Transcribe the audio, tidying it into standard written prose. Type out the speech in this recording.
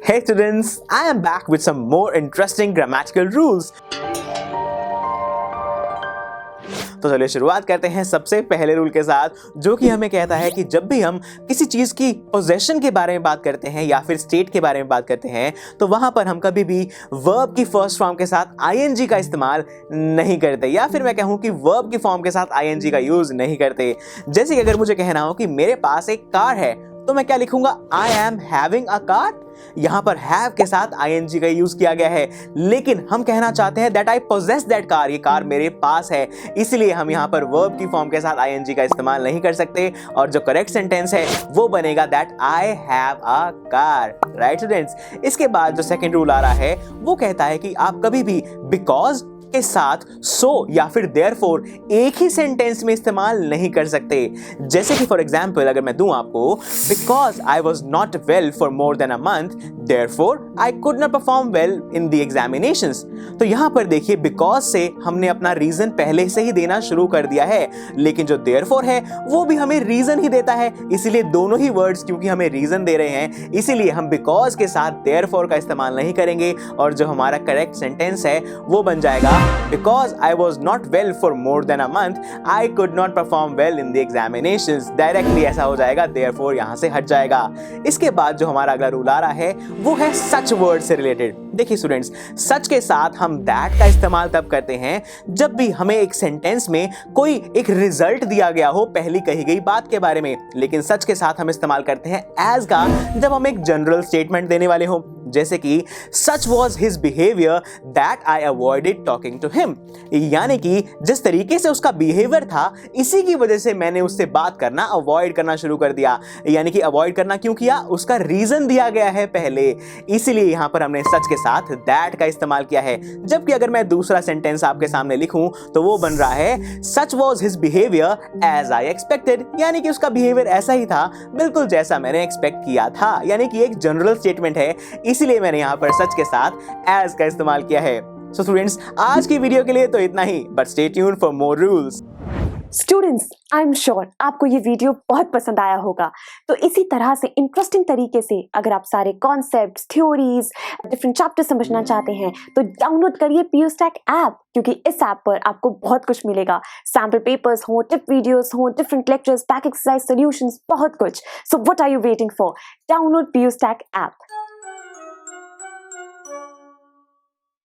Hey students, I am back with some more interesting grammatical rules. तो चलिए शुरुआत करते हैं सबसे पहले रूल के साथ, जो कि हमें कहता है कि जब भी हम किसी चीज की पोजेशन के बारे में बात करते हैं या फिर स्टेट के बारे में बात करते हैं तो वहां पर हम कभी भी वर्ब की फर्स्ट फॉर्म के साथ आईएनजी का इस्तेमाल नहीं करते, या फिर मैं कहूं कि वर्ब की फॉर्म के साथ आईएनजी का यूज नहीं करते। जैसे कि अगर मुझे कहना हो कि मेरे पास एक कार है तो मैं क्या लिखूंगा? I am having a car. यहां पर हैव के साथ आईएनजी का यूज किया गया है, लेकिन हम कहना चाहते हैं that I poses that car, ये कार मेरे पास है, इसलिए हम यहां पर वर्ब की फॉर्म के साथ आईएनजी का इस्तेमाल नहीं कर सकते और जो करेक्ट सेंटेंस है वो बनेगा that I have a car. Right students, इसके बाद जो सेकंड रूल आ रहा है वो कहता है कि आप कभी भी बिकॉज के साथ सो या फिर देयरफॉर एक ही सेंटेंस में इस्तेमाल नहीं कर सकते। जैसे कि फॉर एग्जाम्पल अगर मैं दूं आपको, because I was not well for more than a month therefore I could not perform well in the examinations. तो यहां पर देखिए बिकॉज से हमने अपना रीजन पहले से ही देना शुरू कर दिया है, लेकिन जो देयरफॉर है वो भी हमें रीजन ही देता है, इसीलिए दोनों ही वर्ड्स क्योंकि हमें रीजन दे रहे हैं इसीलिए हम बिकॉज के साथ देयरफॉर का इस्तेमाल नहीं करेंगे और जो हमारा करेक्ट सेंटेंस है वो बन जाएगा because I was not well for more than a month, I could not perform well in the examinations। Directly ऐसा हो जाएगा, therefore यहां से हट जाएगा। इसके बाद जो हमारा अगला रूल आ रहा है वो है सच वर्ड से रिलेटेड। देखिए स्टूडेंट्स, सच के साथ हम दैट का इस्तेमाल तब करते हैं जब भी हमें एक सेंटेंस में कोई एक रिजल्ट दिया गया हो पहली कही गई बात के बारे में, लेकिन सच के साथ हम इस्तेमाल करते हैं एज का जब हम एक जनरल स्टेटमेंट देने वाले हो। जैसे कि such was his behaviour that I avoided talking to him, यानी कि जिस तरीके से उसका बिहेवियर था इसी की वजह से मैंने उससे बात करना अवॉइड करना शुरू कर दिया। यानी कि अवॉइड करना क्यों किया? उसका रीजन दिया गया है पहले, इसीलिए यहां पर हमने सच के साथ दैट का इस्तेमाल किया है। जबकि अगर मैं दूसरा सेंटेंस आपके सामने लिखूं तो वो बन रहा है such was his behaviour as I expected, यानी कि उसका बिहेवियर ऐसा ही था बिल्कुल जैसा मैंने एक्सपेक्ट किया था, यानी कि एक जनरल स्टेटमेंट है इसीलिए मैंने यहां पर सच के साथ एज का इस्तेमाल किया है। सो स्टूडेंट्स, आज की वीडियो के लिए तो इतना ही, but stay tuned for more rules. Students, I am sure आपको ये वीडियो बहुत पसंद आया होगा। तो इसी तरह से इंटरेस्टिंग तरीके से अगर आप सारे कॉन्सेप्ट्स, थ्योरीज, डिफरेंट चैप्टर समझना चाहते हैं तो डाउनलोड करिए PUSTAC ऐप, क्योंकि इस ऐप पर आपको बहुत कुछ मिलेगा। सैम्पल पेपर्स हो, टिप वीडियोस हो, different lectures, back exercise solutions, बहुत कुछ। So what are you waiting for? Download PUSTAC app.